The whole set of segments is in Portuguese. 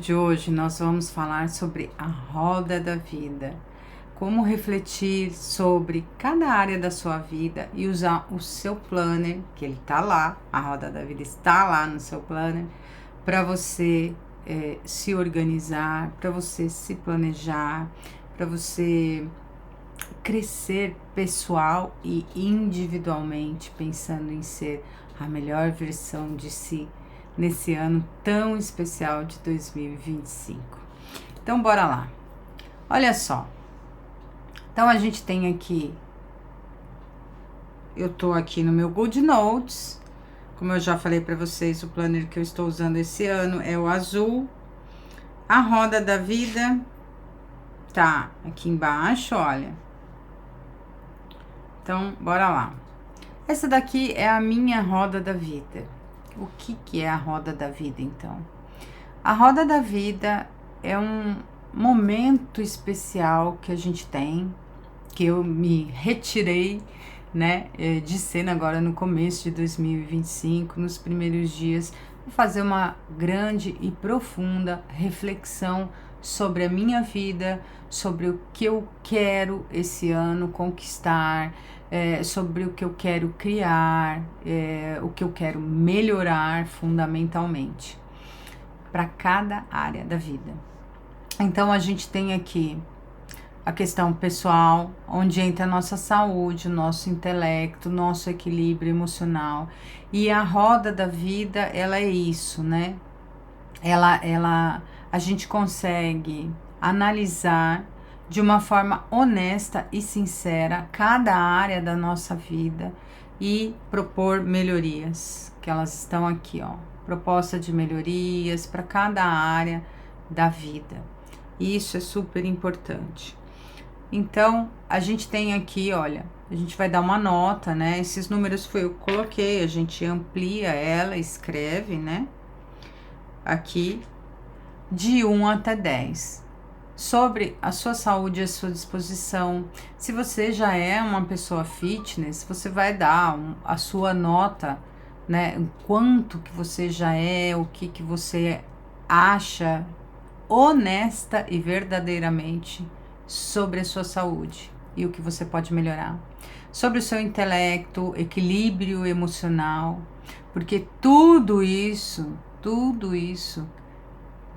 De hoje nós vamos falar sobre a roda da vida, como refletir sobre cada área da sua vida e usar o seu planner, que ele está lá, a roda da vida está lá no seu planner, para você se organizar, para você se planejar, para você crescer pessoal e individualmente, pensando em ser a melhor versão de si nesse ano tão especial de 2025. Então, bora lá. Olha só. Então, a gente tem aqui, eu tô aqui no meu Good Notes, como eu já falei para vocês, o planner que eu estou usando esse ano é o azul. A roda da vida tá aqui embaixo, olha. Então, bora lá. Essa daqui é a minha roda da vida. O que é a roda da vida, então? A roda da vida é um momento especial que a gente tem, que eu me retirei, né, de cena agora no começo de 2025, nos primeiros dias, vou fazer uma grande e profunda reflexão sobre a minha vida, sobre o que eu quero esse ano conquistar, sobre o que eu quero criar, o que eu quero melhorar fundamentalmente para cada área da vida. Então a gente tem aqui a questão pessoal, onde entra a nossa saúde, o nosso intelecto, o nosso equilíbrio emocional. E a roda da vida, ela é isso, né? A gente consegue analisar de uma forma honesta e sincera cada área da nossa vida e propor melhorias, que elas estão aqui, ó. Proposta de melhorias para cada área da vida. Isso é super importante. Então, a gente tem aqui, olha, a gente vai dar uma nota, né? Esses números foi eu coloquei, a gente amplia ela, escreve, né? Aqui, de 1 até 10. Sobre a sua saúde e a sua disposição. Se você já é uma pessoa fitness, você vai dar a sua nota, né? O quanto que você já é, o que você acha honesta e verdadeiramente sobre a sua saúde e o que você pode melhorar. Sobre o seu intelecto, equilíbrio emocional, porque tudo isso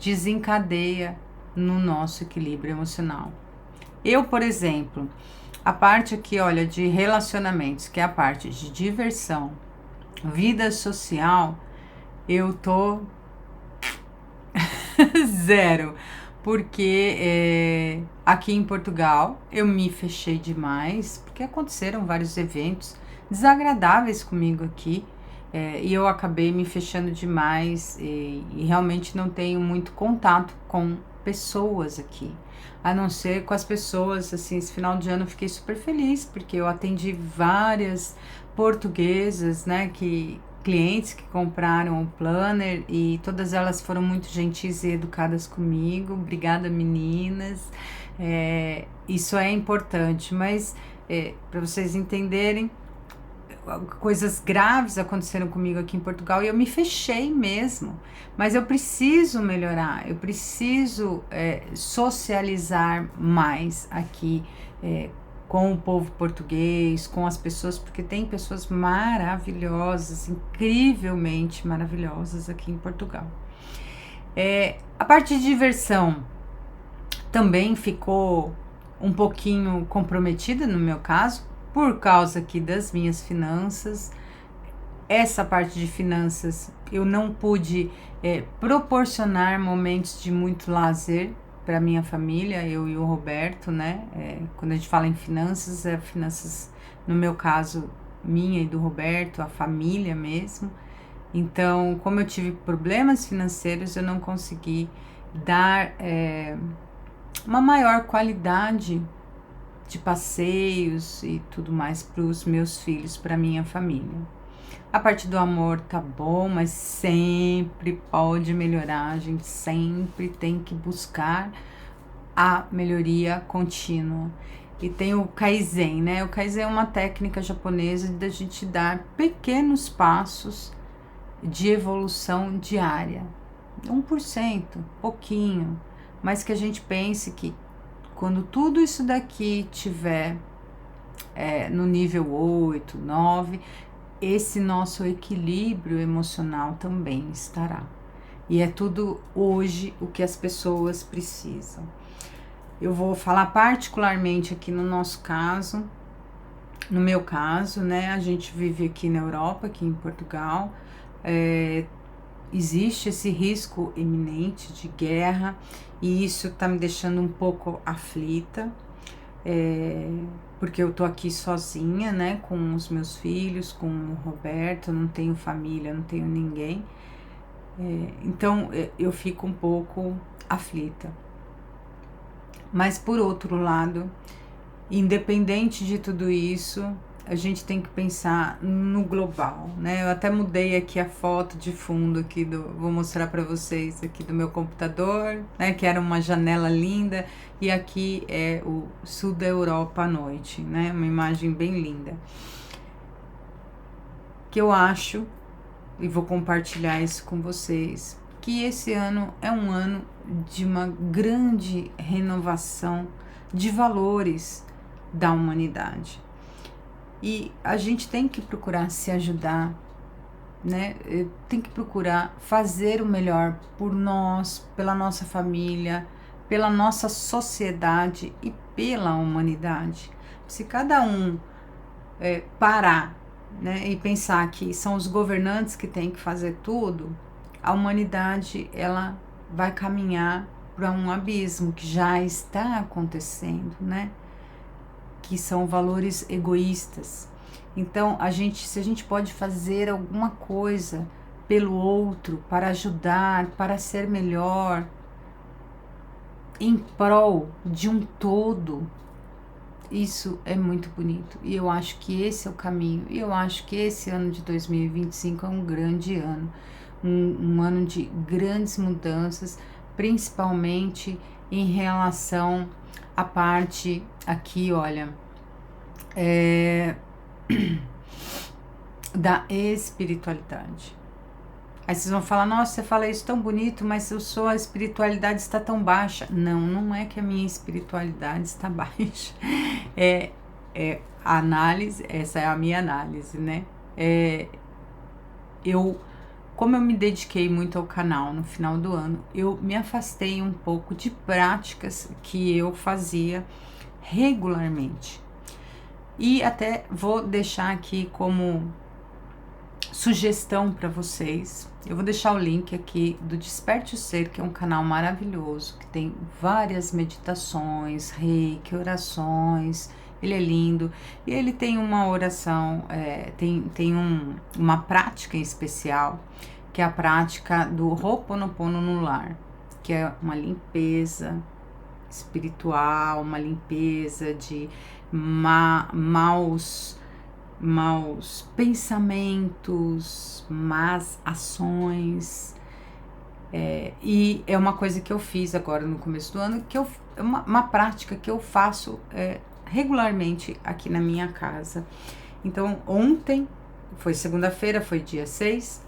desencadeia no nosso equilíbrio emocional. Eu, por exemplo, a parte aqui, olha, de relacionamentos, que é a parte de diversão, vida social, eu tô zero, porque aqui em Portugal eu me fechei demais, porque aconteceram vários eventos desagradáveis comigo aqui, e eu acabei me fechando demais e realmente não tenho muito contato com pessoas aqui, a não ser com as pessoas, assim, esse final de ano eu fiquei super feliz, porque eu atendi várias portuguesas, né, clientes que compraram o planner e todas elas foram muito gentis e educadas comigo. Obrigada, meninas. Isso é importante, mas para vocês entenderem, coisas graves aconteceram comigo aqui em Portugal e eu me fechei mesmo, mas eu preciso melhorar, eu preciso socializar mais aqui com o povo português, com as pessoas, porque tem pessoas maravilhosas, incrivelmente maravilhosas aqui em Portugal. A parte de diversão também ficou um pouquinho comprometida no meu caso, por causa aqui das minhas finanças. Essa parte de finanças eu não pude proporcionar momentos de muito lazer para minha família, eu e o Roberto, né? Quando a gente fala em finanças, é finanças, no meu caso, minha e do Roberto, a família mesmo. Então, como eu tive problemas financeiros, eu não consegui dar uma maior qualidade de passeios e tudo mais para os meus filhos, para minha família. A parte do amor tá bom, mas sempre pode melhorar, a gente sempre tem que buscar a melhoria contínua. E tem o Kaizen, né? O Kaizen é uma técnica japonesa da gente dar pequenos passos de evolução diária, 1%, pouquinho, mas que a gente pense que quando tudo isso daqui tiver no nível 8, 9, esse nosso equilíbrio emocional também estará. E é tudo hoje o que as pessoas precisam. Eu vou falar particularmente aqui no nosso caso, no meu caso, né? A gente vive aqui na Europa, aqui em Portugal. Existe esse risco iminente de guerra e isso tá me deixando um pouco aflita, porque eu tô aqui sozinha, né, com os meus filhos, com o Roberto, não tenho família, não tenho ninguém, então eu fico um pouco aflita. Mas por outro lado, independente de tudo isso, a gente tem que pensar no global, né? Eu até mudei aqui a foto de fundo aqui vou mostrar para vocês aqui do meu computador, né? Que era uma janela linda e aqui é o sul da Europa à noite, né? Uma imagem bem linda. Que eu acho, e vou compartilhar isso com vocês, que esse ano é um ano de uma grande renovação de valores da humanidade. E a gente tem que procurar se ajudar, né? Tem que procurar fazer o melhor por nós, pela nossa família, pela nossa sociedade e pela humanidade. Se cada um parar, né, e pensar que são os governantes que têm que fazer tudo, a humanidade ela vai caminhar para um abismo que já está acontecendo, né? Que são valores egoístas. Então, se a gente pode fazer alguma coisa pelo outro, para ajudar, para ser melhor, em prol de um todo, isso é muito bonito. E eu acho que esse é o caminho. E eu acho que esse ano de 2025 é um grande ano. Um ano de grandes mudanças, principalmente em relação à parte aqui, olha, da espiritualidade. Aí vocês vão falar, nossa, você fala isso tão bonito, mas a sua espiritualidade está tão baixa. Não, não é que a minha espiritualidade está baixa. A análise, essa é a minha análise, né? Como eu me dediquei muito ao canal no final do ano, eu me afastei um pouco de práticas que eu fazia regularmente. E até vou deixar aqui como sugestão para vocês. Eu vou deixar o link aqui do Desperte o Ser, que é um canal maravilhoso, que tem várias meditações, reiki, orações. Ele é lindo. E ele tem uma oração, tem uma prática em especial, que é a prática do Ho'oponopono no lar, que é uma limpeza espiritual, uma limpeza de maus pensamentos, más ações. E é uma coisa que eu fiz agora no começo do ano, que é uma prática que eu faço regularmente aqui na minha casa. Então, ontem, foi segunda-feira, foi dia 6,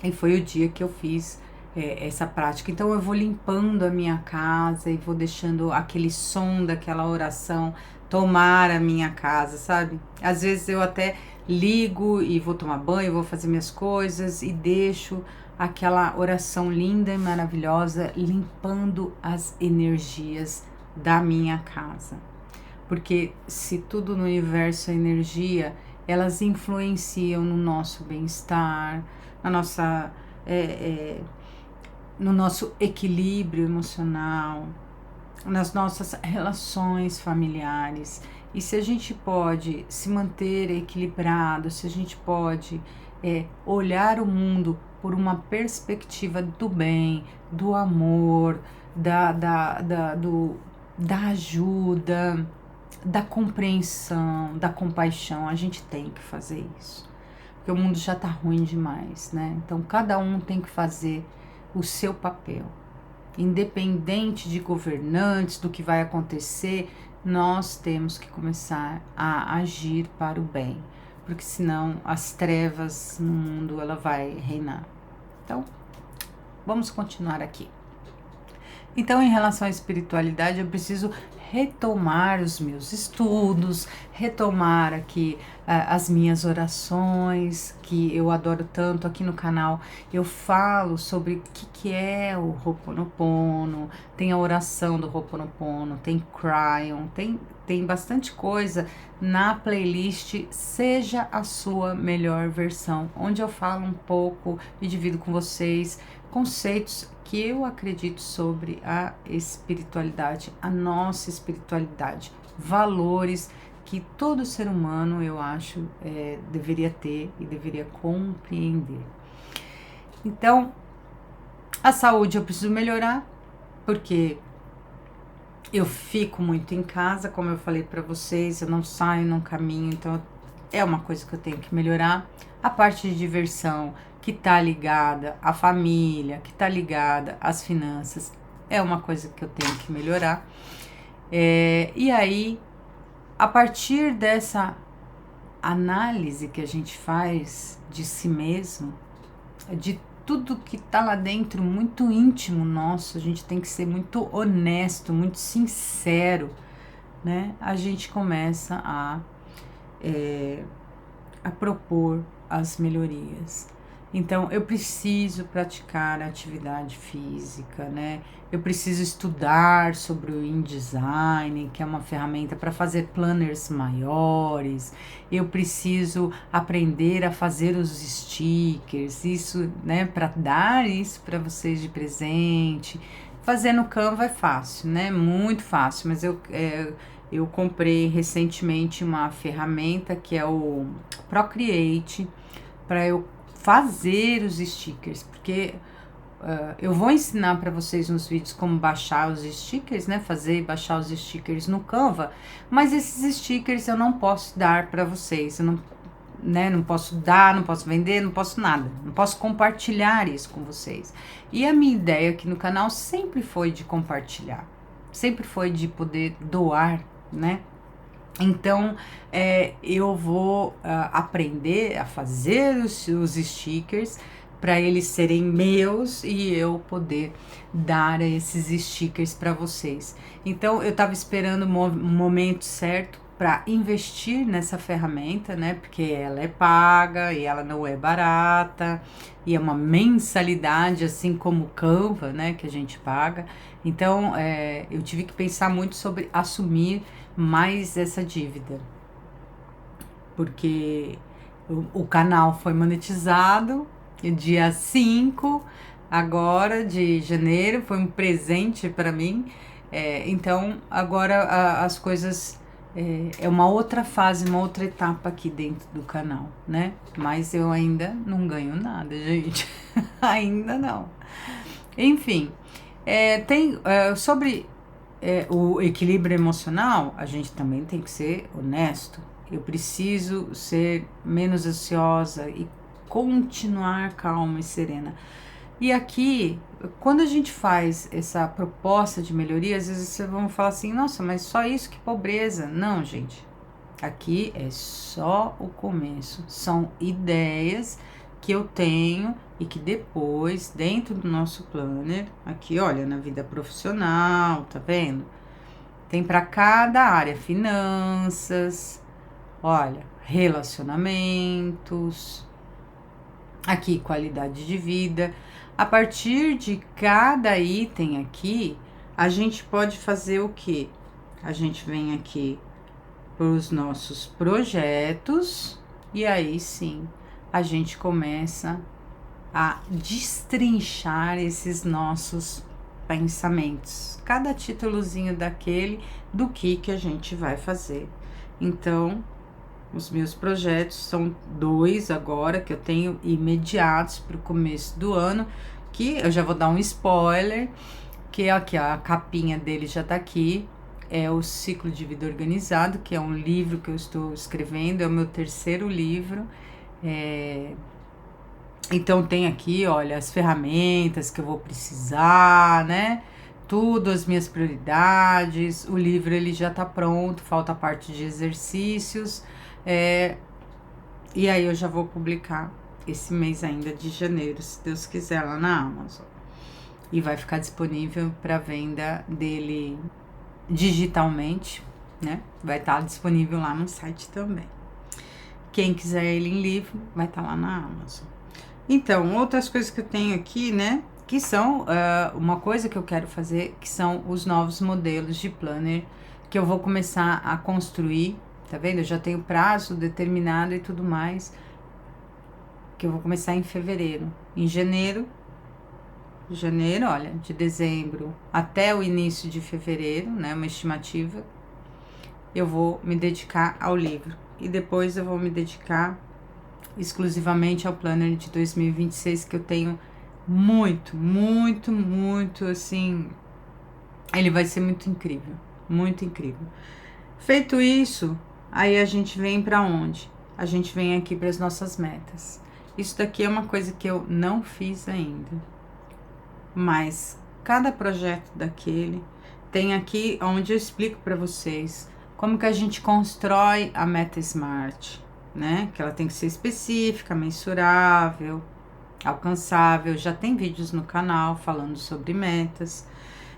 e foi o dia que eu fiz essa prática. Então eu vou limpando a minha casa e vou deixando aquele som daquela oração tomar a minha casa, sabe? Às vezes eu até ligo e vou tomar banho, vou fazer minhas coisas e deixo aquela oração linda e maravilhosa limpando as energias da minha casa. Porque se tudo no universo é energia, elas influenciam no nosso bem-estar, na nossa no nosso equilíbrio emocional, nas nossas relações familiares. E se a gente pode se manter equilibrado, se a gente pode olhar o mundo por uma perspectiva do bem, do amor, da ajuda, da compreensão, da compaixão, a gente tem que fazer isso. Porque o mundo já tá ruim demais, né? Então cada um tem que fazer o seu papel. Independente de governantes, do que vai acontecer, nós temos que começar a agir para o bem, porque senão as trevas no mundo ela vai reinar. Então, vamos continuar aqui. Então, em relação à espiritualidade, eu preciso retomar os meus estudos, retomar aqui as minhas orações, que eu adoro tanto aqui no canal. Eu falo sobre o que é o Ho'oponopono, tem a oração do Ho'oponopono, tem Cryon, tem bastante coisa na playlist Seja a Sua Melhor Versão, onde eu falo um pouco e divido com vocês conceitos que eu acredito sobre a espiritualidade, a nossa espiritualidade, valores que todo ser humano, eu acho, deveria ter e deveria compreender. Então, a saúde eu preciso melhorar, porque eu fico muito em casa, como eu falei para vocês, eu não saio, não caminho, então é uma coisa que eu tenho que melhorar. A parte de diversão, que tá ligada à família, que tá ligada às finanças, é uma coisa que eu tenho que melhorar. E aí, a partir dessa análise que a gente faz de si mesmo, de tudo que tá lá dentro, muito íntimo nosso, a gente tem que ser muito honesto, muito sincero, né? A gente começa a propor as melhorias. Então, eu preciso praticar atividade física, né? Eu preciso estudar sobre o InDesign, que é uma ferramenta para fazer planners maiores. Eu preciso aprender a fazer os stickers, isso, né? Para dar isso para vocês de presente. Fazer no Canva é fácil, né? Muito fácil, mas eu comprei recentemente uma ferramenta que é o Procreate para eu fazer os stickers, porque eu vou ensinar para vocês nos vídeos como baixar os stickers, né? Fazer e baixar os stickers no Canva, mas esses stickers eu não posso dar para vocês, eu não, né? Não posso dar, não posso vender, não posso nada, não posso compartilhar isso com vocês. E a minha ideia aqui no canal sempre foi de compartilhar, sempre foi de poder doar, né? Então, eu vou aprender a fazer os stickers para eles serem meus e eu poder dar esses stickers para vocês. Então, eu estava esperando o momento certo para investir nessa ferramenta, né? Porque ela é paga e ela não é barata e é uma mensalidade, assim como o Canva, né? Que a gente paga. Então, eu tive que pensar muito sobre assumir mais essa dívida, porque o canal foi monetizado dia 5 agora de janeiro, foi um presente para mim, então agora as coisas é uma outra fase, uma outra etapa aqui dentro do canal, né? Mas eu ainda não ganho nada, gente. Ainda não. Enfim, tem sobre o equilíbrio emocional, a gente também tem que ser honesto. Eu preciso ser menos ansiosa e continuar calma e serena. E aqui, quando a gente faz essa proposta de melhoria, às vezes vocês vão falar assim, nossa, mas só isso, que pobreza. Não, gente. Aqui é só o começo. São ideias que eu tenho e que depois, dentro do nosso planner, aqui, olha, na vida profissional, tá vendo? Tem para cada área, finanças, olha, relacionamentos, aqui, qualidade de vida. A partir de cada item aqui, a gente pode fazer o quê? A gente vem aqui para os nossos projetos e aí sim a gente começa a destrinchar esses nossos pensamentos, cada títulozinho daquele do que a gente vai fazer. Então, os meus projetos são 2 agora que eu tenho imediatos para o começo do ano, que eu já vou dar um spoiler, que aqui a capinha dele já tá aqui, é o Ciclo de Vida Organizado, que é um livro que eu estou escrevendo, é o meu 3º livro. Então tem aqui, olha, as ferramentas que eu vou precisar, né? Tudo, as minhas prioridades. O livro ele já tá pronto, falta a parte de exercícios. E aí eu já vou publicar esse mês ainda de janeiro, se Deus quiser, lá na Amazon. e vai ficar disponível para venda dele digitalmente, né? Vai estar disponível lá no site também. Quem quiser ele em livro, vai estar lá na Amazon. Então, outras coisas que eu tenho aqui, né? Que são uma coisa que eu quero fazer, que são os novos modelos de planner que eu vou começar a construir, tá vendo? Eu já tenho prazo determinado e tudo mais, que eu vou começar em fevereiro. Em janeiro, olha, de dezembro até o início de fevereiro, né? Uma estimativa, eu vou me dedicar ao livro. E depois eu vou me dedicar exclusivamente ao planner de 2026, que eu tenho muito, assim, ele vai ser muito incrível, muito incrível. Feito isso, aí a gente vem para onde? A gente vem aqui para as nossas metas. Isso daqui é uma coisa que eu não fiz ainda, mas cada projeto daquele tem aqui onde eu explico para vocês como que a gente constrói a meta SMART, né? Que ela tem que ser específica, mensurável, alcançável. Já tem vídeos no canal falando sobre metas.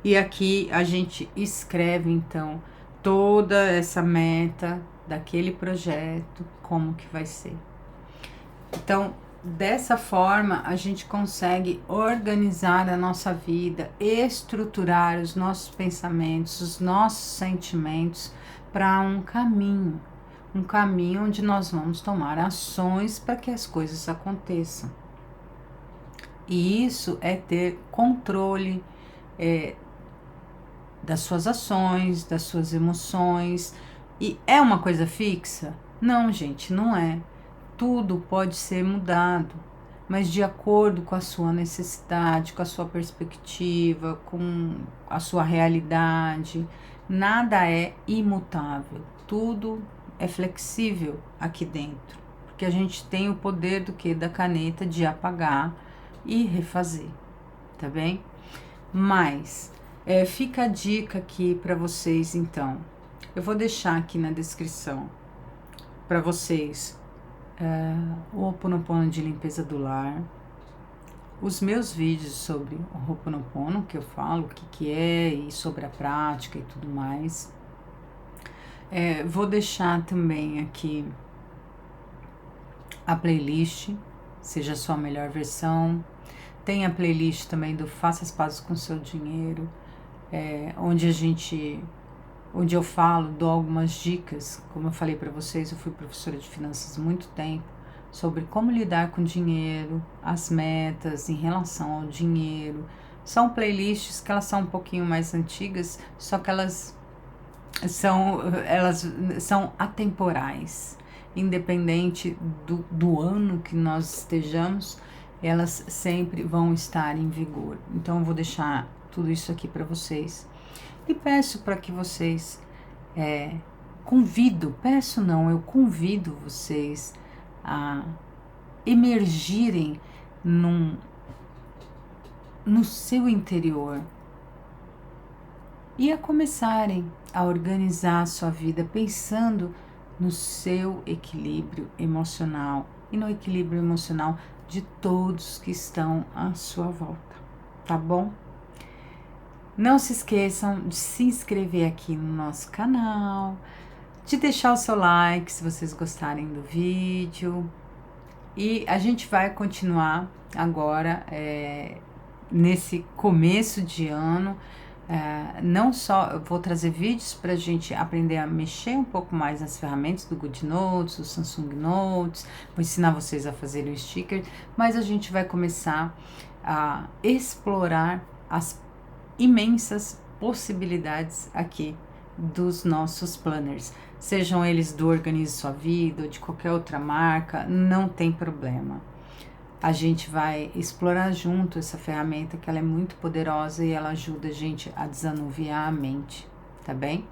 E aqui a gente escreve então toda essa meta daquele projeto, como que vai ser. Então, dessa forma, a gente consegue organizar a nossa vida, estruturar os nossos pensamentos, os nossos sentimentos para um caminho onde nós vamos tomar ações para que as coisas aconteçam. E isso é ter controle das suas ações, das suas emoções. E é uma coisa fixa? Não, gente, não é. Tudo pode ser mudado, mas de acordo com a sua necessidade, com a sua perspectiva, com a sua realidade. Nada é imutável, tudo é flexível aqui dentro, porque a gente tem o poder do que? Da caneta de apagar e refazer, tá bem? Mas fica a dica aqui para vocês, então. Eu vou deixar aqui na descrição para vocês o Ho'oponopono de limpeza do lar, os meus vídeos sobre o Ho'oponopono, que eu falo o que é e sobre a prática e tudo mais. Vou deixar também aqui a playlist, seja a sua melhor versão. Tem a playlist também do Faça as Pazes com o Seu Dinheiro, onde eu falo, dou algumas dicas. Como eu falei para vocês, eu fui professora de finanças há muito tempo, sobre como lidar com dinheiro, as metas em relação ao dinheiro. São playlists que elas são um pouquinho mais antigas, só que elas são atemporais. Independente do ano que nós estejamos, elas sempre vão estar em vigor. Então eu vou deixar tudo isso aqui para vocês. E peço para que vocês, eu convido vocês a emergirem no seu interior e a começarem a organizar a sua vida pensando no seu equilíbrio emocional e no equilíbrio emocional de todos que estão à sua volta, tá bom? Não se esqueçam de se inscrever aqui no nosso canal, de deixar o seu like se vocês gostarem do vídeo. E a gente vai continuar agora, nesse começo de ano, não só eu vou trazer vídeos para a gente aprender a mexer um pouco mais nas ferramentas do GoodNotes, do Samsung Notes, vou ensinar vocês a fazerem o sticker, mas a gente vai começar a explorar as imensas possibilidades aqui dos nossos planners, sejam eles do Organize Sua Vida ou de qualquer outra marca, não tem problema. A gente vai explorar junto essa ferramenta, que ela é muito poderosa e ela ajuda a gente a desanuviar a mente, tá bem?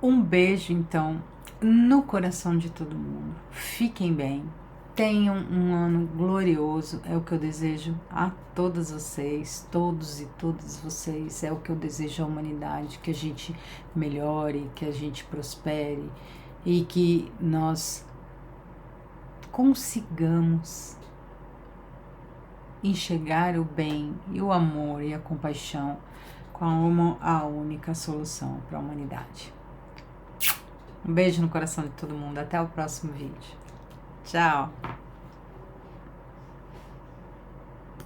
Um beijo, então, no coração de todo mundo. Fiquem bem. Tenham um ano glorioso, é o que eu desejo a todas vocês, todos e todas vocês, é o que eu desejo à humanidade, que a gente melhore, que a gente prospere e que nós consigamos enxergar o bem e o amor e a compaixão como a única solução para a humanidade. Um beijo no coração de todo mundo. Até o próximo vídeo. Tchau!